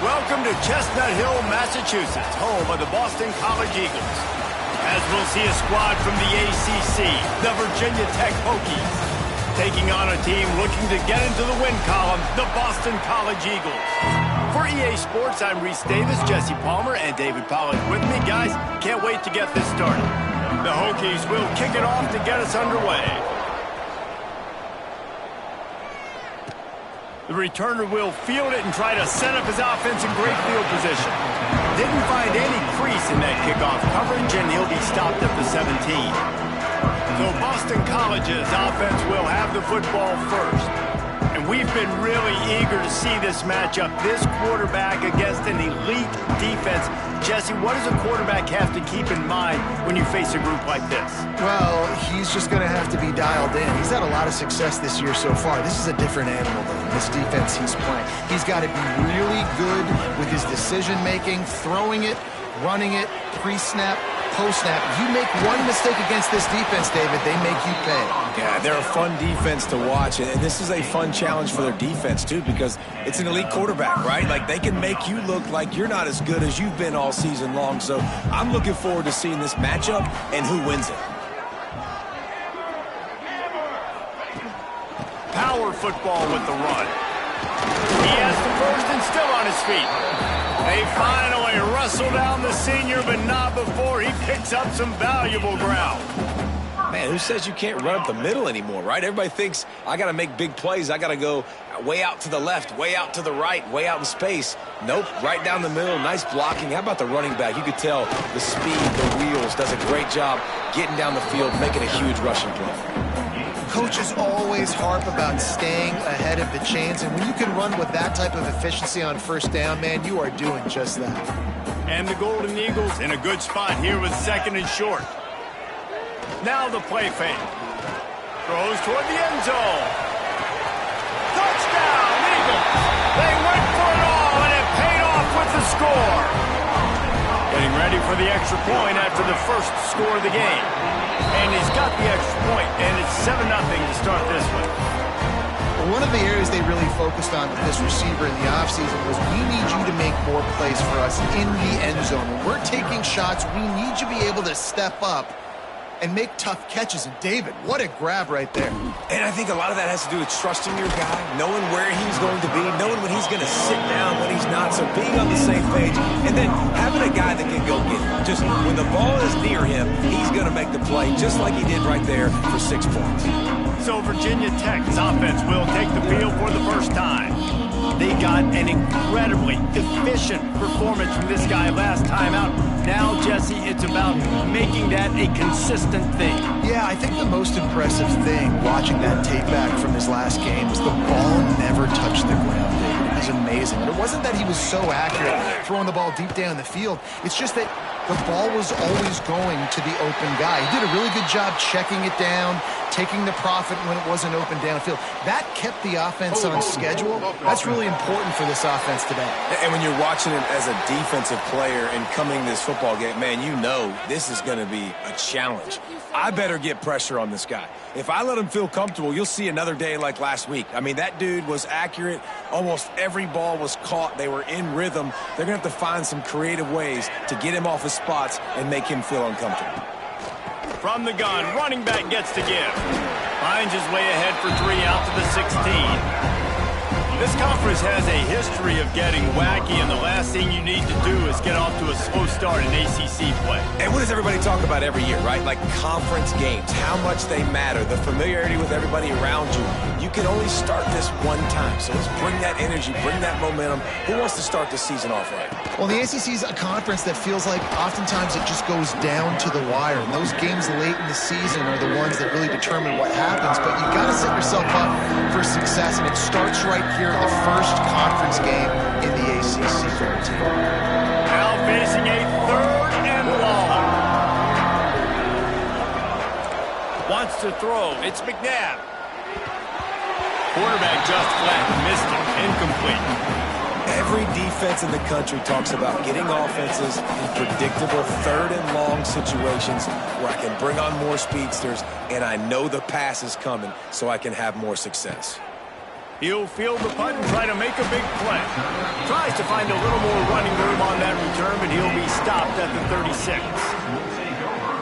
Welcome to Chestnut Hill, Massachusetts, home of the Boston College Eagles. As we'll see a squad from the ACC, the Virginia Tech Hokies, taking on a team looking to get into the win column, the Boston College Eagles. For EA Sports, I'm Reese Davis, Jesse Palmer, and David Pollack with me. Guys, can't wait to get this started. The Hokies will kick it off to get us underway. The returner will field it and try to set up his offense in great field position. Didn't find any crease in that kickoff coverage, and he'll be stopped at the 17. So Boston College's offense will have the football first. And we've been really eager to see this matchup. This quarterback against an elite defense. Jesse, what does a quarterback have to keep in mind when you face a group like this? Well, he's just going to have to be dialed in. He's had a lot of success this year so far. This is a different animal than this defense he's playing. He's got to be really good with his decision-making, throwing it, running it, pre-snap, post-snap. You make one mistake against this defense, David, they make you pay. Yeah, they're a fun defense to watch, and this is a fun challenge for their defense, too, because it's an elite quarterback, right? Like, they can make you look like you're not as good as you've been all season long, so I'm looking forward to seeing this matchup and who wins it. Power football with the run. He has the first and still on his feet. They finally wrestle down the senior, but not before he picks up some valuable ground. Man, who says you can't run up the middle anymore, right? Everybody thinks, I got to make big plays. I got to go way out to the left, way out to the right, way out in space. Nope, right down the middle, nice blocking. How about the running back? You could tell the speed, the wheels, does a great job getting down the field, making a huge rushing play. Coaches always harp about staying ahead of the chains, and when you can run with that type of efficiency on first down, man, you are doing just that. And the Golden Eagles in a good spot here with second and short. Now the play fake. Throws toward the end zone. Touchdown, Eagles! They went for it all, and it paid off with the score. Getting ready for the extra point after the first score of the game. And he's got the extra point, and it's 7-0 to start this one. Well, one of the areas they really focused on with this receiver in the offseason was we need you to make more plays for us in the end zone. When we're taking shots, we need you to be able to step up and make tough catches. And David, what a grab right there. And I think a lot of that has to do with trusting your guy, knowing where he's going to be, knowing when he's going to sit down, when he's not, so being on the same page, and then having a guy that can go get it. Just when the ball is near him, he's going to make the play, just like he did right there for 6 points. So Virginia Tech's offense will take the field for the first time. They got an incredibly efficient performance from this guy last time out. Now, Jesse, it's about making that a consistent thing. Yeah, I think the most impressive thing watching that tape back from his last game was the ball never touched the ground, David. It was amazing. And it wasn't that he was so accurate throwing the ball deep down the field. It's just that the ball was always going to the open guy. He did a really good job checking it down, taking the profit when it wasn't open downfield. That kept the offense on schedule. That's really important for this offense today. And when you're watching him as a defensive player and coming this football game, man, you know this is going to be a challenge. I better get pressure on this guy. If I let him feel comfortable, you'll see another day like last week. I mean, that dude was accurate. Almost every ball was caught. They were in rhythm. They're going to have to find some creative ways to get him off his spots and make him feel uncomfortable. From the gun, running back gets to give. Finds his way ahead for 3 out to the 16. This conference has a history of getting wacky, and the last thing you need to do is get off to a slow start in ACC play. And what does everybody talk about every year, right? Like conference games, how much they matter, the familiarity with everybody around you. You can only start this one time, so let's bring that energy, bring that momentum. Who wants to start the season off right? Well, the ACC is a conference that feels like oftentimes it just goes down to the wire. And those games late in the season are the ones that really determine what happens. But you've got to set yourself up for success, and it starts right here in the first conference game in the ACC for the team. Now facing a 3rd and long. Wants to throw. It's McNabb. Quarterback just flat, missed it, incomplete. Every defense in the country talks about getting offenses in predictable 3rd and long situations where I can bring on more speedsters and I know the pass is coming so I can have more success. He'll field the punt and try to make a big play. Tries to find a little more running room on that return, but he'll be stopped at the 36.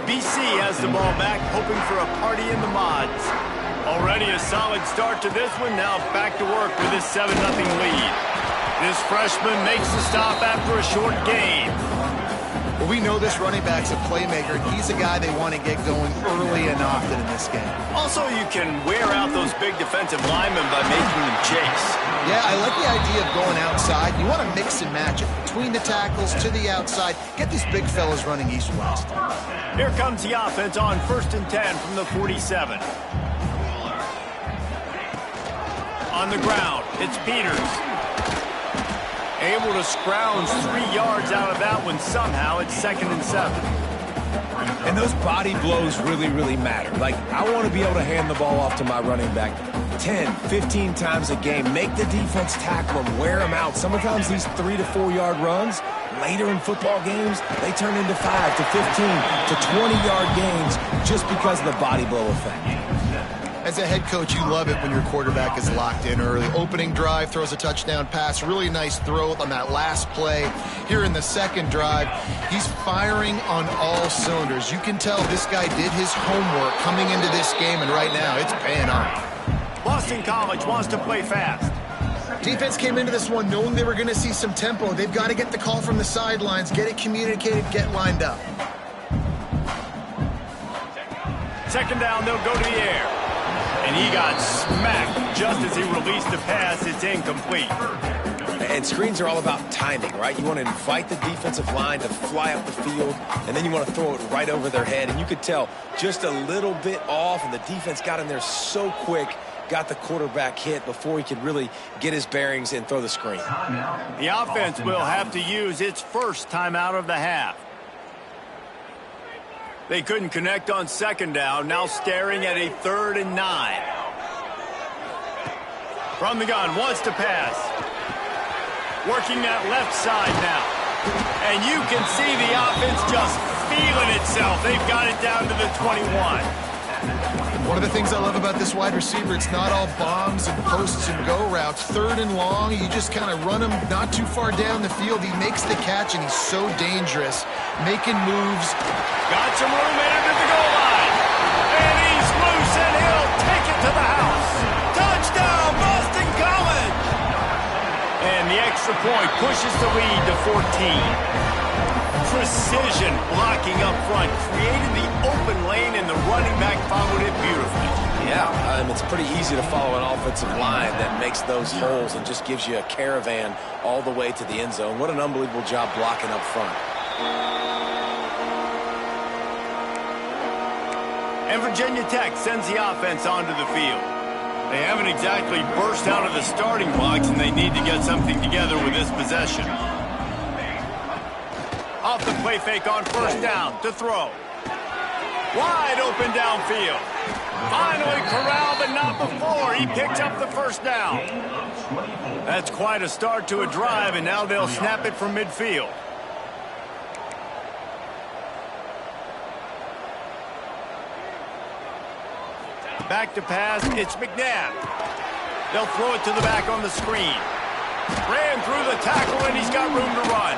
BC has the ball back, hoping for a party in the mods. Already a solid start to this one. Now back to work with his 7-0 lead. This freshman makes the stop after a short gain. Well, we know this running back's a playmaker, and he's a guy they want to get going early and often in this game. Also, you can wear out those big defensive linemen by making them chase. Yeah, I like the idea of going outside. You want to mix and match it between the tackles to the outside. Get these big fellas running east-west. Here comes the offense on 1st and 10 from the 47. On the ground, it's Peters. Able to scrounge 3 yards out of that one somehow. It's 2nd and 7. And those body blows really, really matter. Like, I want to be able to hand the ball off to my running back 10, 15 times a game. Make the defense tackle them, wear them out. Sometimes these 3 to 4 yard runs, later in football games, they turn into 5 to 15 to 20-yard gains just because of the body blow effect. As a head coach, you love it when your quarterback is locked in early. Opening drive, throws a touchdown pass. Really nice throw on that last play. Here in the second drive, he's firing on all cylinders. You can tell this guy did his homework coming into this game, and right now it's paying off. Boston College wants to play fast. Defense came into this one knowing they were going to see some tempo. They've got to get the call from the sidelines, get it communicated, get lined up. Second down, they'll go to the air. And he got smacked just as he released the pass. It's incomplete. And screens are all about timing, right? You want to invite the defensive line to fly up the field, and then you want to throw it right over their head. And you could tell just a little bit off, and the defense got in there so quick, got the quarterback hit before he could really get his bearings and throw the screen. The offense will have to use its first timeout of the half. They couldn't connect on second down, now staring at a 3rd and 9. From the gun, wants to pass. Working that left side now. And you can see the offense just feeling itself. They've got it down to the 21. One of the things I love about this wide receiver, it's not all bombs and posts and go routes. 3rd and long, you just kind of run him not too far down the field. He makes the catch, and he's so dangerous, making moves. Got some room into the goal line. And he's loose, and he'll take it to the house. Touchdown, Boston College! And the extra point pushes the lead to 14. Precision blocking up front, created the open lane, and the running back followed it beautifully. Yeah, it's pretty easy to follow an offensive line that makes those holes and just gives you a caravan all the way to the end zone. What an unbelievable job blocking up front. And Virginia Tech sends the offense onto the field. They haven't exactly burst out of the starting blocks, and they need to get something together with this possession. Off the play fake on 1st down to throw. Wide open downfield. Finally corralled, but not before. He picked up the 1st down. That's quite a start to a drive, and now they'll snap it from midfield. Back to pass, it's McNabb. They'll throw it to the back on the screen. Ran through the tackle, and he's got room to run.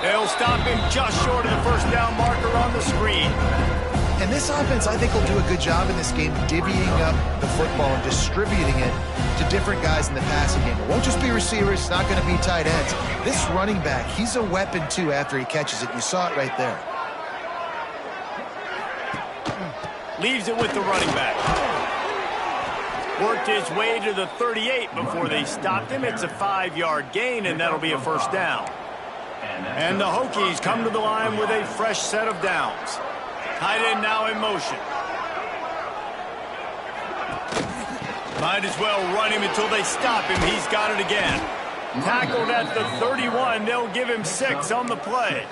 They'll stop him just short of the 1st down marker on the screen. And this offense, I think, will do a good job in this game divvying up the football and distributing it to different guys in the passing game. It won't just be receivers. It's not going to be tight ends. This running back, he's a weapon, too, after he catches it. You saw it right there. Leaves it with the running back. Worked his way to the 38 before they stopped him. It's a 5-yard gain, and that'll be a 1st down. And the Hokies come to the line with a fresh set of downs. Tight end now in motion. Might as well run him until they stop him. He's got it again. Tackled at the 31. They'll give him 6 on the play.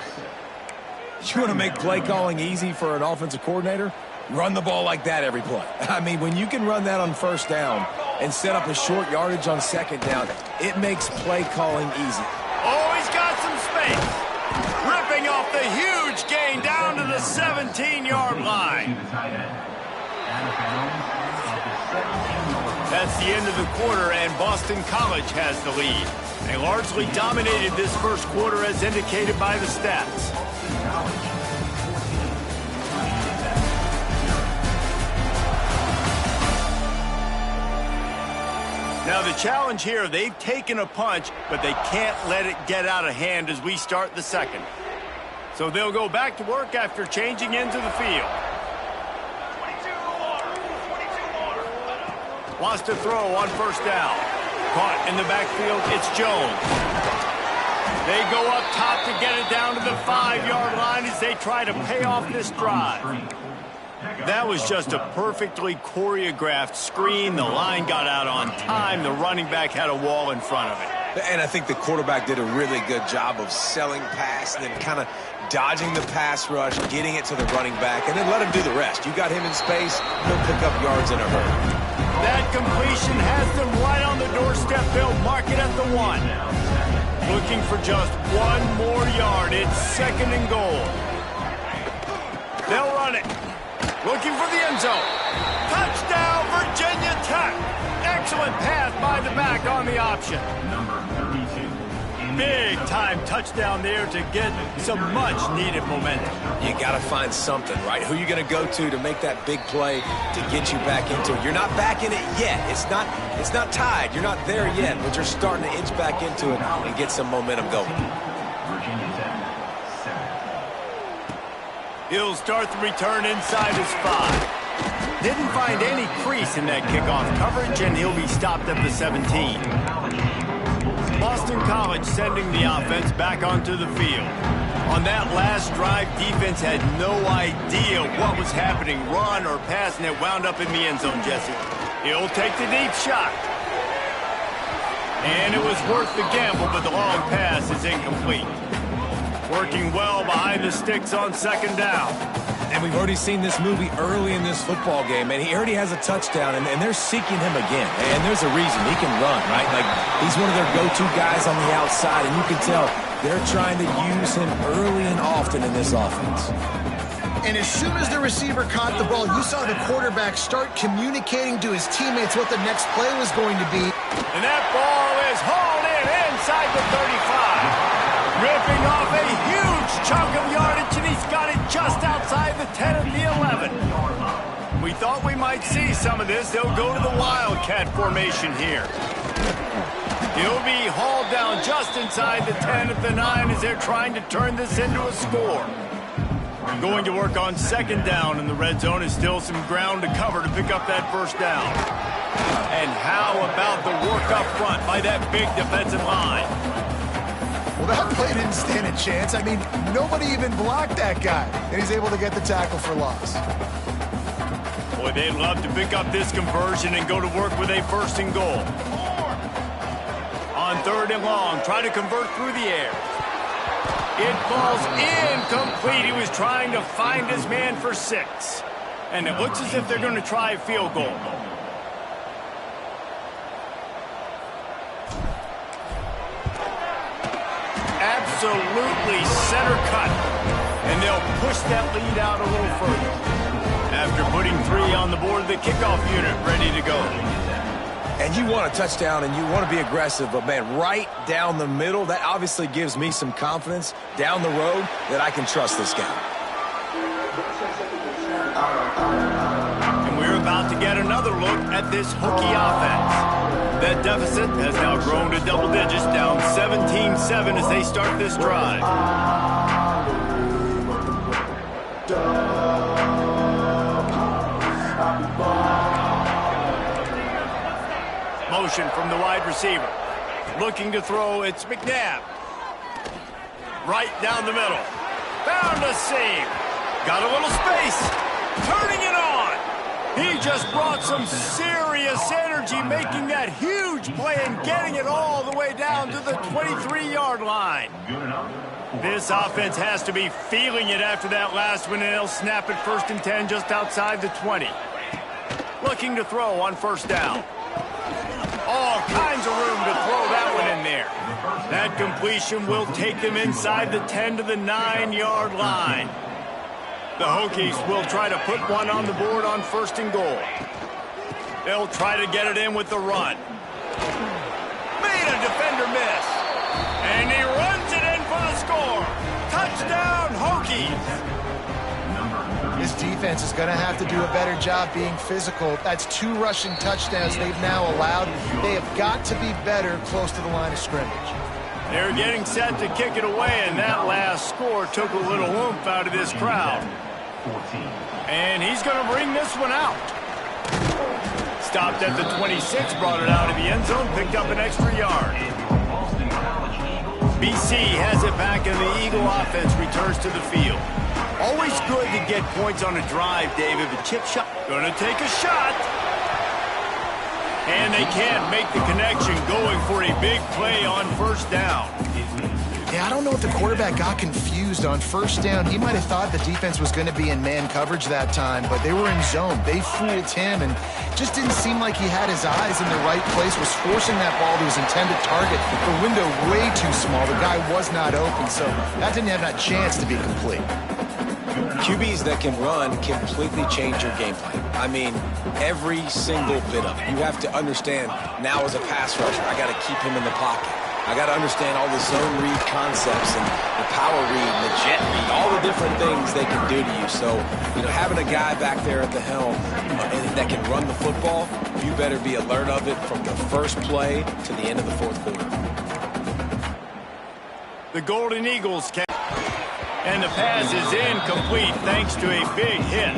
You want to make play calling easy for an offensive coordinator? Run the ball like that every play. I mean, when you can run that on 1st down and set up a short yardage on 2nd down, it makes play calling easy. Oh, he's got some space. Ripping off the huge gain down to the 17-yard line. That's the end of the quarter, and Boston College has the lead. They largely dominated this first quarter as indicated by the stats. Now the challenge here, they've taken a punch, but they can't let it get out of hand as we start the second. So they'll go back to work after changing into the field. Wants to throw on first down. Caught in the backfield, it's Jones. They go up top to get it down to the 5-yard line as they try to pay off this drive. That was just a perfectly choreographed screen. The line got out on time. The running back had a wall in front of it. And I think the quarterback did a really good job of selling pass and then kind of dodging the pass rush, getting it to the running back, and then let him do the rest. You got him in space, he'll pick up yards in a hurry. That completion has them right on the doorstep. They'll mark it at the 1. Looking for just one more yard. It's second and goal. They'll run it. Looking for the end zone. Touchdown, Virginia Tech. Excellent pass by the back on the option. Big-time touchdown there to get some much-needed momentum. You got to find something, right? Who are you going to go to make that big play to get you back into it? You're not back in it yet. It's not tied. You're not there yet, but you're starting to inch back into it and get some momentum going. He'll start the return inside his 5. Didn't find any crease in that kickoff coverage, and he'll be stopped at the 17. Boston College sending the offense back onto the field. On that last drive, defense had no idea what was happening, run or pass, and it wound up in the end zone, Jesse. He'll take the deep shot. And it was worth the gamble, but the long pass is incomplete. Working well behind the sticks on second down. And we've already seen this movie early in this football game, and he already has a touchdown, and they're seeking him again. And there's a reason. He can run, right? Like, he's one of their go-to guys on the outside, and you can tell they're trying to use him early and often in this offense. And as soon as the receiver caught the ball, you saw the quarterback start communicating to his teammates what the next play was going to be. And that ball is hauled in inside the 35. Ripping off a huge chunk of yardage, and he's got it just outside the 10 of the 11. We thought we might see some of this. They'll go to the Wildcat formation here. He'll be hauled down just inside the 10 of the 9 as they're trying to turn this into a score. Going to work on second down in the red zone is still some ground to cover to pick up that first down. And how about the work up front by that big defensive line? Well, that play didn't stand a chance. I mean, nobody even blocked that guy, and he's able to get the tackle for loss. Boy, they'd love to pick up this conversion and go to work with a first and goal. On third and long, try to convert through the air. It falls incomplete. He was trying to find his man for 6. And it looks as if they're going to try a field goal. Absolutely center cut. And they'll push that lead out a little further. After putting 3 on the board, the kickoff unit ready to go. And you want a touchdown and you want to be aggressive, but man, right down the middle, that obviously gives me some confidence down the road that I can trust this guy. And we're about to get another look at this Hokie offense. That deficit has now grown to double digits, down 17-7 as they start this drive. Motion from the wide receiver. Looking to throw, it's McNabb. Right down the middle. Found a seam. Got a little space. Turning it on. He just brought some serious energy, making that huge play and getting it all the way down to the 23-yard line. This offense has to be feeling it after that last one, and they'll snap it first and 10 just outside the 20. Looking to throw on first down. All kinds of room to throw that one in there. That completion will take them inside the 10 to the 9-yard line. The Hokies will try to put one on the board on first and goal. They'll try to get it in with the run. Made a defender miss. And he runs it in for the score. Touchdown, Hokies. This defense is going to have to do a better job being physical. That's 2 rushing touchdowns they've now allowed. They have got to be better close to the line of scrimmage. They're getting set to kick it away, and that last score took a little oomph out of this crowd. And he's going to bring this one out. Stopped at the 26, brought it out of the end zone, picked up an extra yard. BC has it back, and the Eagle offense returns to the field. Always good to get points on a drive, David. The chip shot. Going to take a shot. And they can't make the connection, going for a big play on first down. Yeah, I don't know if the quarterback got confused on first down. He might have thought the defense was going to be in man coverage that time, but they were in zone. They fooled him, and just didn't seem like he had his eyes in the right place, was forcing that ball to his intended target. The window way too small. The guy was not open, so that didn't have that chance to be complete. QBs that can run completely change your game plan. I mean, every single bit of it. You have to understand, now as a pass rusher, I got to keep him in the pocket. I got to understand all the zone read concepts and the power read and the jet read, all the different things they can do to you. So, you know, having a guy back there at the helm that can run the football, you better be alert of it from the first play to the end of the fourth quarter. The Golden Eagles can. And the pass is incomplete thanks to a big hit.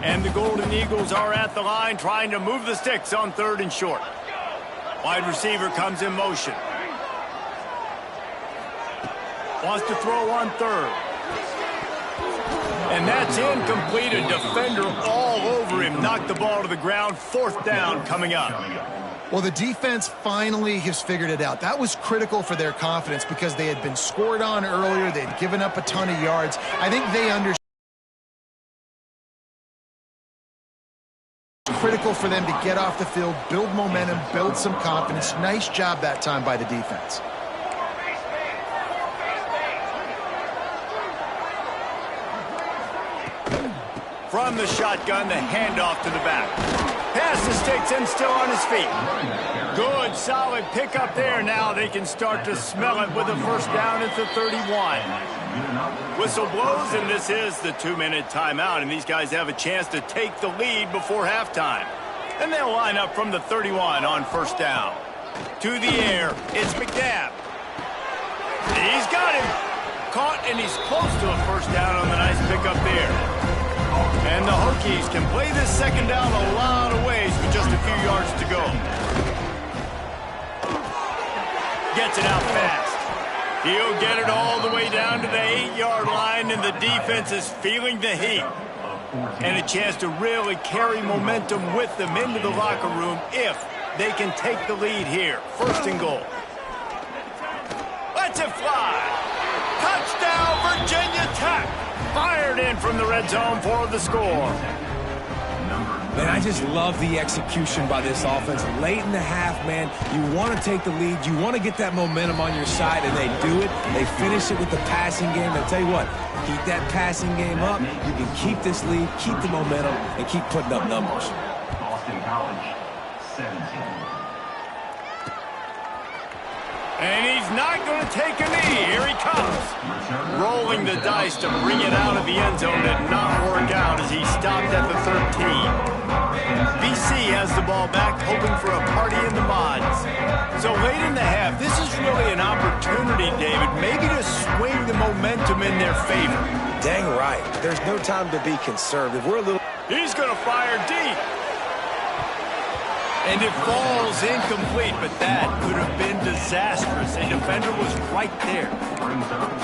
And the Golden Eagles are at the line trying to move the sticks on 3rd and short. Wide receiver comes in motion. Wants to throw on 3rd. And that's incomplete. A defender all over him. Knocked the ball to the ground. 4th down coming up. Well, the defense finally has figured it out. That was critical for their confidence because they had been scored on earlier. They had given up a ton of yards. I think they understand. Critical for them to get off the field, build momentum, build some confidence. Nice job that time by the defense. From the shotgun, the handoff to the back. Pass the sticks and still on his feet. Good, solid pickup there. Now they can start to smell it with a first down at the 31. Whistle blows, and this is the 2-minute timeout, and these guys have a chance to take the lead before halftime. And they'll line up from the 31 on first down. To the air, it's McNabb. He's got him. Caught, and he's close to a first down on the nice pickup there. And the Hokies can play this second down a lot of ways with just a few yards to go. Gets it out fast. He'll get it all the way down to the 8-yard line, and the defense is feeling the heat. And a chance to really carry momentum with them into the locker room if they can take the lead here. 1st and goal. Lets it fly. Touchdown, Virginia Tech. Fired in from the red zone for the score. Man, I just love the execution by this offense. Late in the half, man, you want to take the lead. You want to get that momentum on your side, and they do it. They finish it with the passing game. I'll tell you what, keep that passing game up. You can keep this lead, keep the momentum, and keep putting up numbers. Boston College, 17. And he's not going to take a knee. Here he comes. Rolling the dice to bring it out of the end zone. Did not work out as he stopped at the 13. BC has the ball back, hoping for a party in the mods. So late in the half, this is really an opportunity, David, maybe to swing the momentum in their favor. Dang right. There's no time to be conservative. We're a little... He's going to fire deep. And it falls incomplete, but that could have been disastrous. A defender was right there.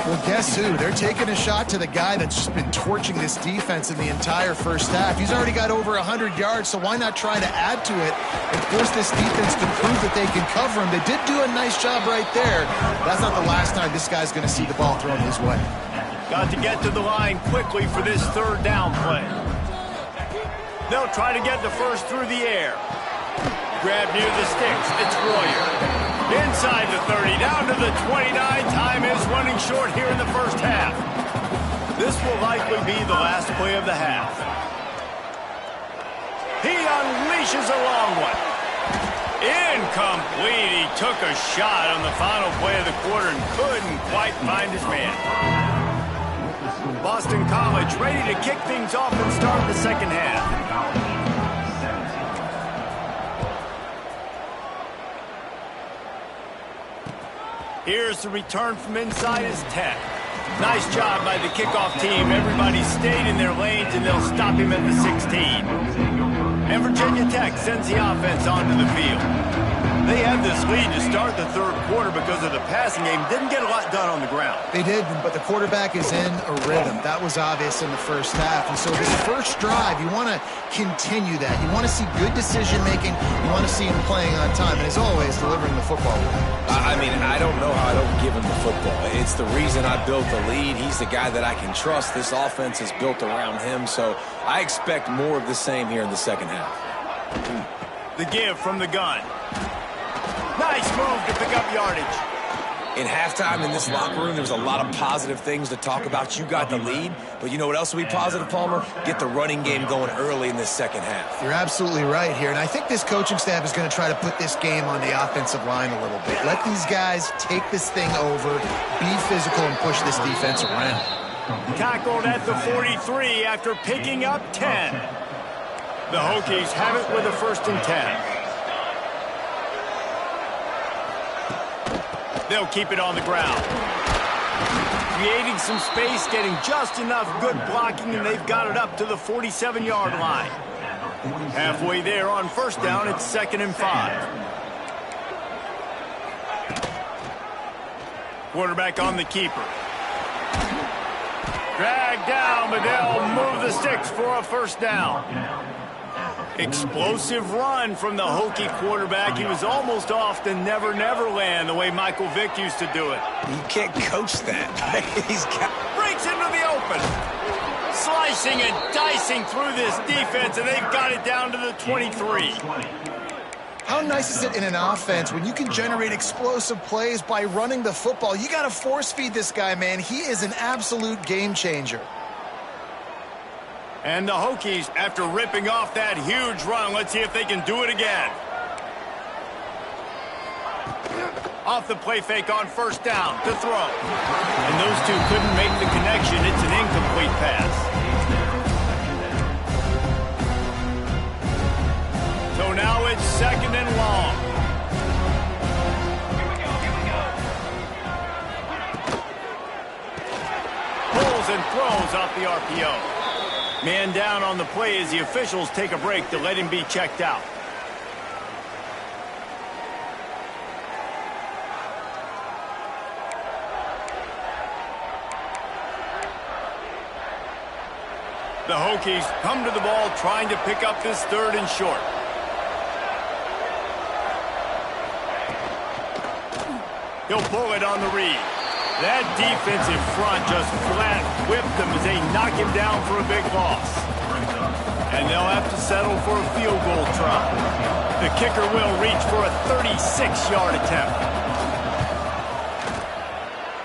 Well, guess who? They're taking a shot to the guy that's just been torching this defense in the entire first half. He's already got over 100 yards, so why not try to add to it and force this defense to prove that they can cover him? They did do a nice job right there. That's not the last time this guy's going to see the ball thrown his way. Got to get to the line quickly for this 3rd down play. They'll try to get the first through the air. Grab near the sticks. It's Royer. Inside the 30, down to the 29. Time is running short here in the first half. This will likely be the last play of the half. He unleashes a long one. Incomplete. He took a shot on the final play of the quarter and couldn't quite find his man. Boston College ready to kick things off and start the second half. Here's the return from inside his 10. Nice job by the kickoff team. Everybody stayed in their lanes, and they'll stop him at the 16. And Virginia Tech sends the offense onto the field. They had this lead to start the third quarter because of the passing game. Didn't get a lot done on the ground. They did, but the quarterback is in a rhythm. That was obvious in the first half. And so this first drive, you want to continue that. You want to see good decision-making. You want to see him playing on time. And as always, delivering the football. I mean, I don't know how I don't give him the football. It's the reason I built the lead. He's the guy that I can trust. This offense is built around him. So I expect more of the same here in the second half. The give from the gun. Nice move to pick up yardage. In halftime in this locker room, there's a lot of positive things to talk about. You got the lead, but you know what else will be positive, Palmer? Get the running game going early in this second half. You're absolutely right here, and I think this coaching staff is going to try to put this game on the offensive line a little bit. Let these guys take this thing over, be physical, and push this defense around. Tackled at the 43 after picking up 10. The Hokies have it with a 1st and 10. They'll keep it on the ground. Creating some space, getting just enough good blocking, and they've got it up to the 47-yard line. Halfway there on 1st down, it's 2nd and 5. Quarterback on the keeper. Dragged down, but they'll move the sticks for a 1st down. Explosive run from the Hokie quarterback. He was almost off the Never Never Land the way Michael Vick used to do it. You can't coach that. Breaks into the open. Slicing and dicing through this defense, and they've got it down to the 23. How nice is it in an offense when you can generate explosive plays by running the football? You got to force feed this guy, man. He is an absolute game changer. And the Hokies, after ripping off that huge run, let's see if they can do it again. Off the play fake on 1st down to throw. And those two couldn't make the connection. It's an incomplete pass. So now it's 2nd and long. Pulls and throws off the RPO. Man down on the play as the officials take a break to let him be checked out. The Hokies come to the ball trying to pick up this 3rd and short. He'll pull it on the read. That defensive front just flat whipped them as they knock him down for a big loss. And they'll have to settle for a field goal try. The kicker will reach for a 36-yard attempt.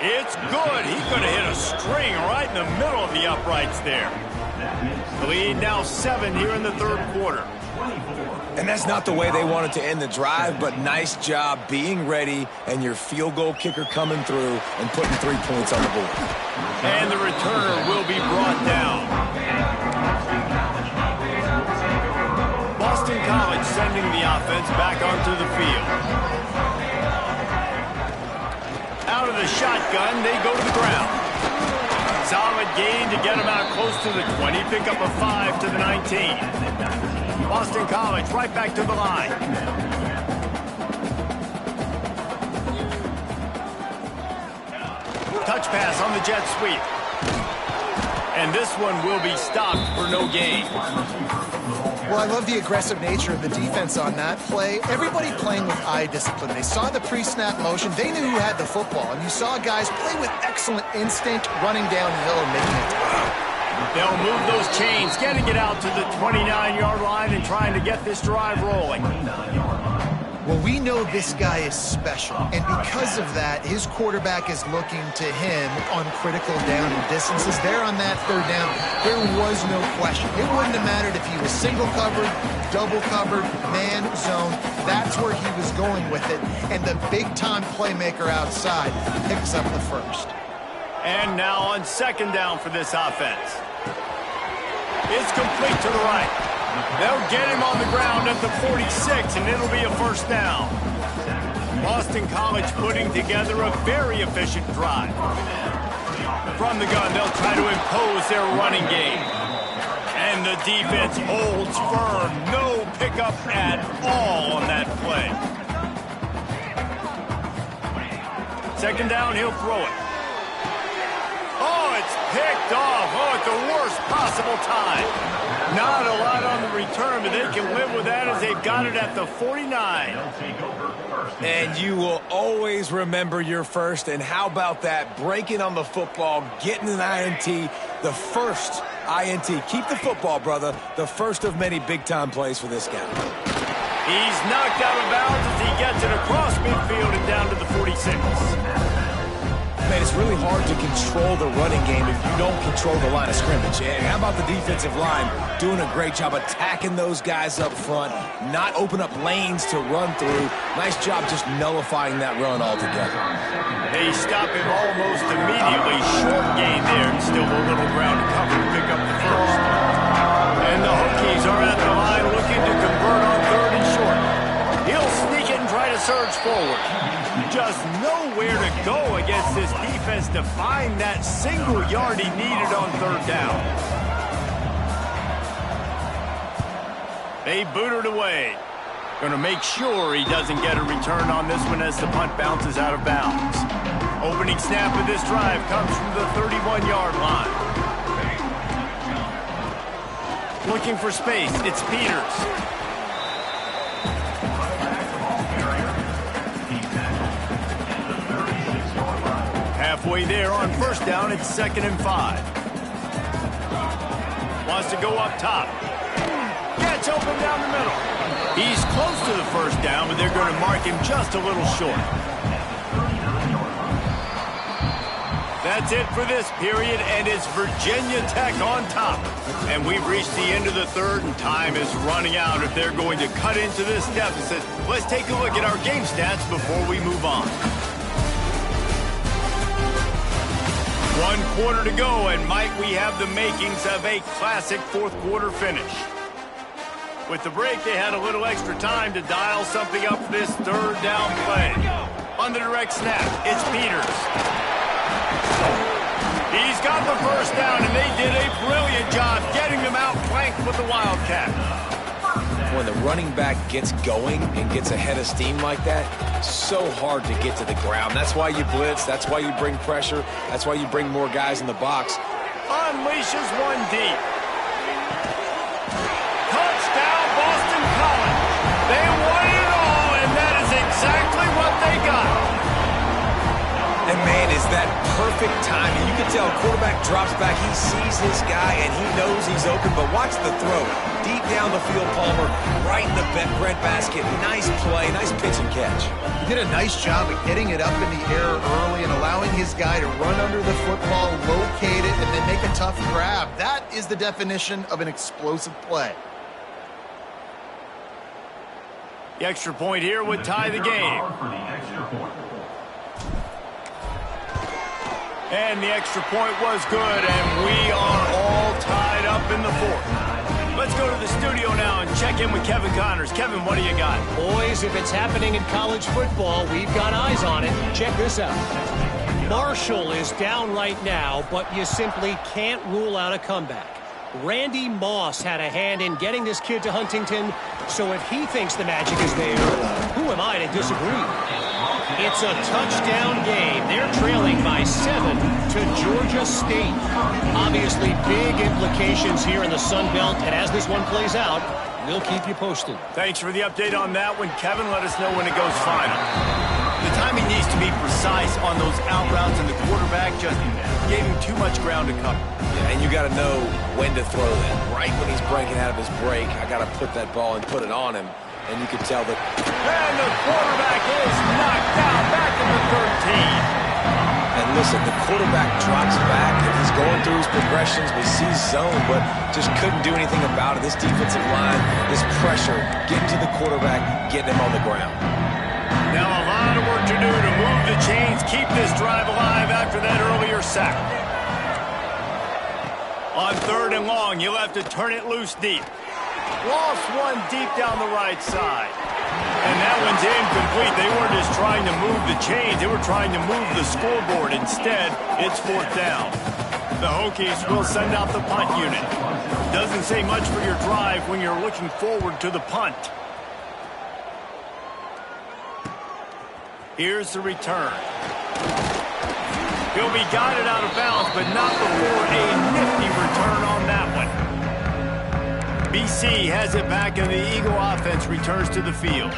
It's good. He could have hit a string right in the middle of the uprights there. The lead now 7 here in the 3rd quarter. And that's not the way they wanted to end the drive, but nice job being ready and your field goal kicker coming through and putting 3 points on the board. And the returner will be brought down. Boston College sending the offense back onto the field. Out of the shotgun, they go to the ground. Solid gain to get him out close to the 20. Pick up a 5 to the 19. Boston College right back to the line. Touch pass on the jet sweep. And this one will be stopped for no gain. Well, I love the aggressive nature of the defense on that play. Everybody playing with eye discipline. They saw the pre-snap motion. They knew who had the football. And you saw guys play with excellent instinct, running downhill and making it tough. They'll move those chains, getting it out to the 29-yard line and trying to get this drive rolling. Well, we know this guy is special, and because of that, his quarterback is looking to him on critical down and distances. There on that third down, there was no question. It wouldn't have mattered if he was single covered, double covered, man zone. That's where he was going with it, and the big-time playmaker outside picks up the first. And now on second down for this offense. It's complete to the right. They'll get him on the ground at the 46, and it'll be a first down. Boston College putting together a very efficient drive. From the gun, they'll try to impose their running game. And the defense holds firm. No pickup at all on that play. Second down, he'll throw it. Oh, it's picked off. Oh, at the worst possible time. Not a lot on the return, but they can live with that as they've got it at the 49. And you will always remember your first. And how about that? Breaking on the football, getting an INT, the first INT. Keep the football, brother. The first of many big-time plays for this guy. He's knocked out of bounds as he gets it across midfield and down to the 46. Man, it's really hard to control the running game if you don't control the line of scrimmage. And how about the defensive line doing a great job attacking those guys up front, not open up lanes to run through. Nice job just nullifying that run altogether. They stop him almost immediately. Short gain there and still a little ground to cover to pick up the first. And the Hokies are at the line looking to convert on third and short. He'll sneak it and try to surge forward. Just nowhere to go against this defense to find that single yard he needed on third down. They boot it away. Going to make sure he doesn't get a return on this one as the punt bounces out of bounds. Opening snap of this drive comes from the 31-yard line. Looking for space, it's Peters. Halfway there on first down, it's 2nd and 5. Wants to go up top. Gets open down the middle. He's close to the first down, but they're going to mark him just a little short. That's it for this period, and it's Virginia Tech on top. And we've reached the end of the third, and time is running out if they're going to cut into this deficit. Let's take a look at our game stats before we move on. 1 quarter to go, and Mike, we have the makings of a classic fourth quarter finish. With the break, they had a little extra time to dial something up for this third down play. On the direct snap, it's Peters. He's got the first down, and they did a brilliant job getting them outflanked with the Wildcat. When the running back gets going and gets ahead of steam like that, it's so hard to get to the ground. That's why you blitz. That's why you bring pressure. That's why you bring more guys in the box. Unleashes one deep. Touchdown, Boston College. They won it all, and that is exactly what they got. And, man, is that perfect timing. You can tell quarterback drops back. He sees his guy, and he knows he's open. But watch the throw. Deep down the field, Palmer, right in the Brent basket. Nice play, nice pitch and catch. He did a nice job of getting it up in the air early and allowing his guy to run under the football, locate it, and then make a tough grab. That is the definition of an explosive play. The extra point here would tie the game. And the extra point was good, and we are all tied up in the fourth. Let's go to the studio now and check in with Kevin Connors. Kevin, what do you got? Boys, if it's happening in college football, we've got eyes on it. Check this out. Marshall is down right now, but you simply can't rule out a comeback. Randy Moss had a hand in getting this kid to Huntington, so if he thinks the magic is there, who am I to disagree? It's a touchdown game. They're trailing by 7 to Georgia State. Obviously, big implications here in the Sun Belt, and as this one plays out, we'll keep you posted. Thanks for the update on that one, Kevin. Let us know when it goes final. The timing needs to be precise on those out routes, and the quarterback just gave him too much ground to cover. Yeah, and you got to know when to throw that. Right when he's breaking out of his break, I got to put that ball and put it on him. And you can tell that. And the quarterback is knocked down back in the 13. And listen, the quarterback drops back, and he's going through his progressions. We see zone, but just couldn't do anything about it. This defensive line, this pressure, getting to the quarterback, getting him on the ground. Now a lot of work to do to move the chains, keep this drive alive after that earlier sack. On 3rd and long, you'll have to turn it loose deep. Lost one deep down the right side. And that one's incomplete. They weren't just trying to move the chains. They were trying to move the scoreboard. Instead, it's 4th down. The Hokies will send out the punt unit. Doesn't say much for your drive when you're looking forward to the punt. Here's the return. He'll be guided out of bounds, but not before a nifty return on that one. BC has it back, and the Eagle offense returns to the field.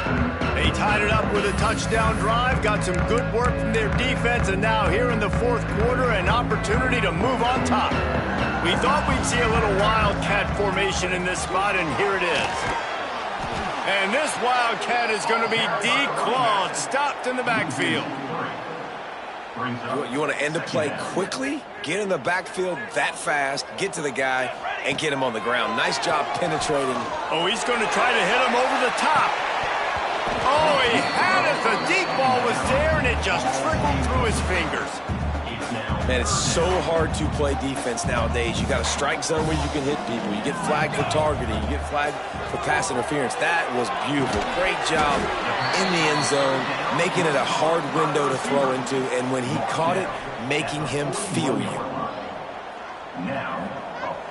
They tied it up with a touchdown drive, got some good work from their defense, and now here in the 4th quarter, an opportunity to move on top. We thought we'd see a little Wildcat formation in this spot, and here it is. And this Wildcat is going to be declawed, stopped in the backfield. You want to end a play quickly, get in the backfield that fast, get to the guy, and get him on the ground. Nice job penetrating. Oh, he's going to try to hit him over the top. Oh, he had it. The deep ball was there, and it just trickled through his fingers. Man, it's so hard to play defense nowadays. You got a strike zone where you can hit people. You get flagged for targeting. You get flagged for pass interference. That was beautiful. Great job in the end zone, making it a hard window to throw into, and when he caught it, making him feel you.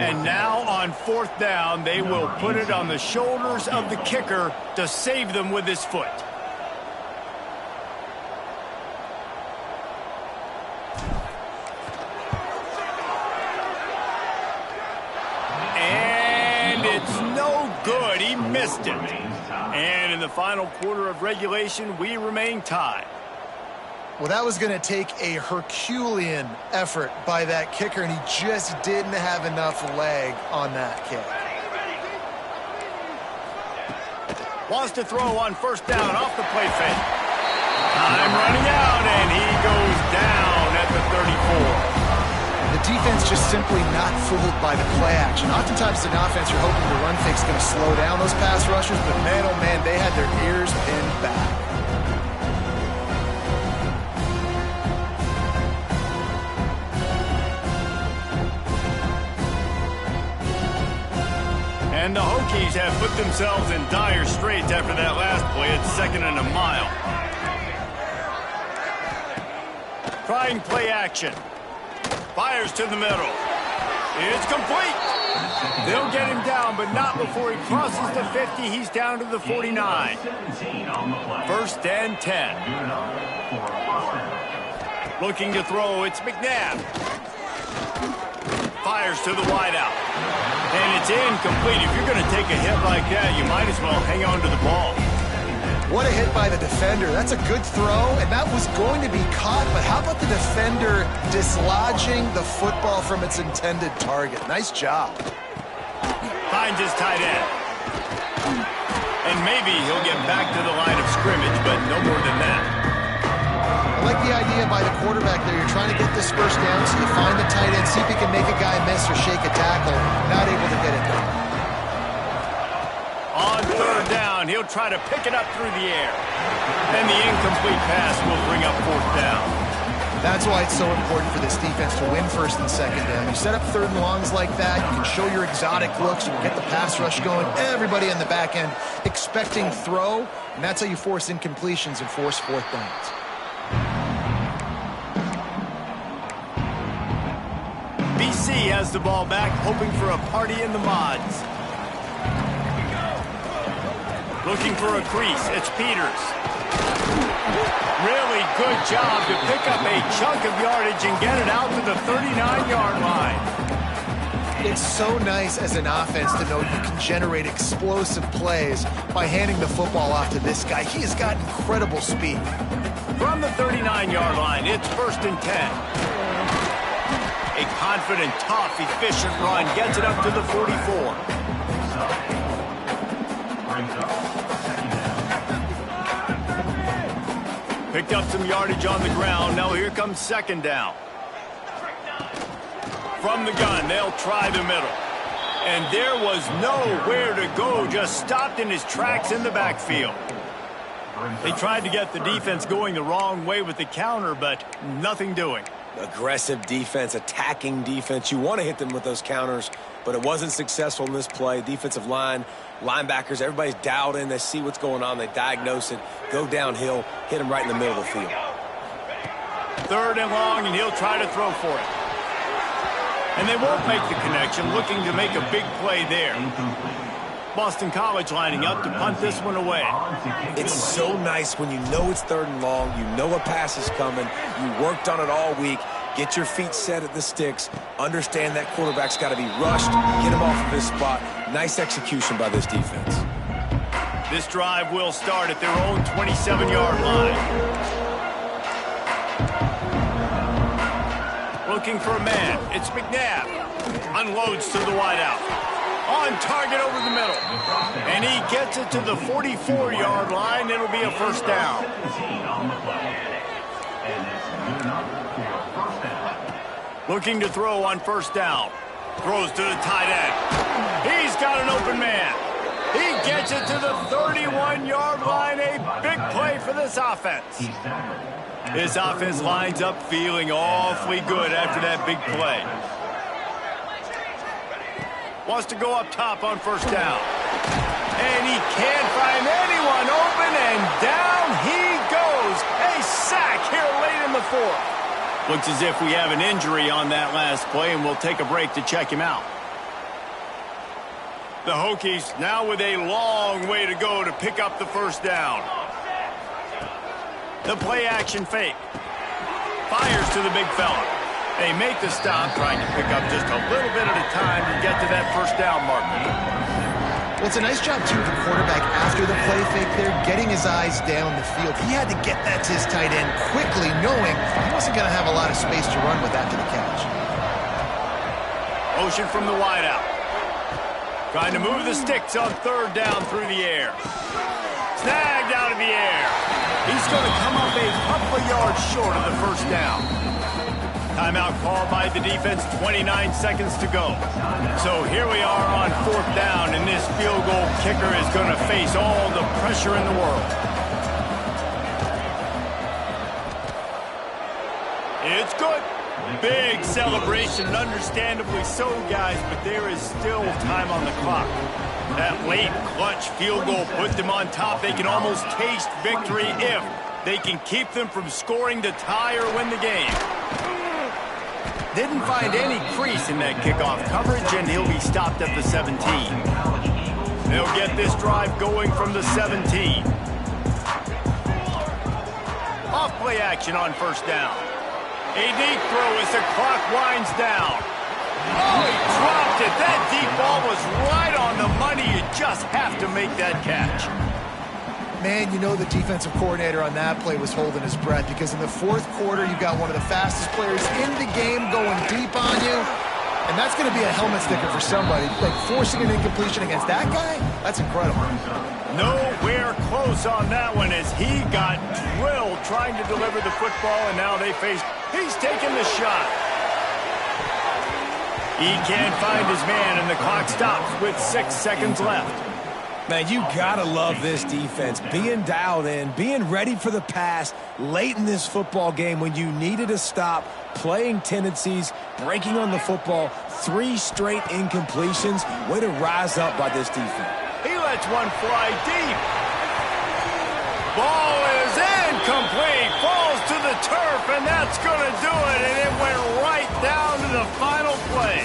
And now on 4th down, they will put it on the shoulders of the kicker to save them with his foot. And it's no good. He missed it. And in the final quarter of regulation, we remain tied. Well, that was going to take a Herculean effort by that kicker, and he just didn't have enough leg on that kick. Wants to throw on 1st down off the play fake. Time running out, and he goes down at the 34. The defense just simply not fooled by the play action. Oftentimes, as an offense, you're hoping the run fake's going to slow down those pass rushers, but man, oh man, they had their ears pinned back. And the Hokies have put themselves in dire straits after that last play at 2nd and a mile. Trying play action. Fires to the middle. It's complete. They'll get him down, but not before he crosses the 50. He's down to the 49. 1st and 10. Looking to throw, it's McNabb. Fires to the wideout. And it's incomplete. If you're going to take a hit like that, you might as well hang on to the ball. What a hit by the defender. That's a good throw, and that was going to be caught, but how about the defender dislodging the football from its intended target? Nice job. Finds his tight end. And maybe he'll get back to the line of scrimmage, but no more than that. I like the idea by the quarterback there. You're trying to get this first down, so you find the tight end, see if he can make a guy miss or shake a tackle. Not able to get it done. On 3rd down, he'll try to pick it up through the air. And the incomplete pass will bring up 4th down. That's why it's so important for this defense to win 1st and 2nd down. You set up 3rd and longs like that, you can show your exotic looks, you can get the pass rush going, everybody on the back end expecting throw, and that's how you force incompletions and force 4th downs. BC has the ball back, hoping for a party in the mods. Looking for a crease, it's Peters. Really good job to pick up a chunk of yardage and get it out to the 39-yard line. It's so nice as an offense to know you can generate explosive plays by handing the football off to this guy. He has got incredible speed. From the 39-yard line, it's 1st and 10. A confident, tough, efficient run gets it up to the 44. Picked up some yardage on the ground. Now here comes second down. From the gun, they'll try the middle. And there was nowhere to go, just stopped in his tracks in the backfield. They tried to get the defense going the wrong way with the counter, but nothing doing. Aggressive defense, attacking defense. You want to hit them with those counters, but it wasn't successful in this play. Defensive line, linebackers, everybody's dialed in. They see what's going on. They diagnose it, go downhill, hit them right in the middle of the field. Third and long, and he'll try to throw for it. And they won't make the connection, looking to make a big play there. Boston College lining up to punt this one away. It's so nice when you know it's third and long, you know a pass is coming, you worked on it all week, get your feet set at the sticks, understand that quarterback's got to be rushed, get him off of his spot. Nice execution by this defense. This drive will start at their own 27-yard line. Looking for a man. It's McNabb. Unloads to the wideout. On target over the middle. And he gets it to the 44-yard line. It'll be a first down. Looking to throw on first down. Throws to the tight end. He's got an open man. He gets it to the 31-yard line. A big play for this offense. His offense lines up feeling awfully good after that big play. Wants to go up top on first down. And he can't find anyone open, and down he goes. A sack here late in the fourth. Looks as if we have an injury on that last play, and we'll take a break to check him out. The Hokies now with a long way to go to pick up the first down. The play action fake. Fires to the big fella. They make the stop, trying to pick up just a little bit at a time to get to that first down marker. Well, it's a nice job, too, of the quarterback after the play fake there, getting his eyes down the field. He had to get that to his tight end quickly, knowing he wasn't going to have a lot of space to run with after the catch. Motion from the wideout. Trying to move the sticks on third down through the air. Snagged out of the air. He's going to come up a couple of yards short of the first down. Timeout called by the defense, 29 seconds to go. So here we are on fourth down, and this field goal kicker is going to face all the pressure in the world. It's good. Big celebration, understandably so, guys, but there is still time on the clock. That late clutch field goal put them on top. They can almost taste victory if they can keep them from scoring to tie or win the game. Didn't find any crease in that kickoff coverage, and he'll be stopped at the 17. They'll get this drive going from the 17. Off play action on first down. A deep throw as the clock winds down. Oh, he dropped it. That deep ball was right on the money. You just have to make that catch. Man, you know the defensive coordinator on that play was holding his breath, because in the fourth quarter, you got one of the fastest players in the game going deep on you, and that's going to be a helmet sticker for somebody. Like, forcing an incompletion against that guy, that's incredible. Nowhere close on that one as he got drilled trying to deliver the football, and now they face... He's taking the shot. He can't find his man, and the clock stops with 6 seconds left. Man, you gotta love this defense. Being dialed in, being ready for the pass late in this football game when you needed a stop, playing tendencies, breaking on the football, 3 straight incompletions. Way to rise up by this defense. He lets one fly deep. Ball is incomplete. Falls to the turf, and that's going to do it. And it went right down to the final play.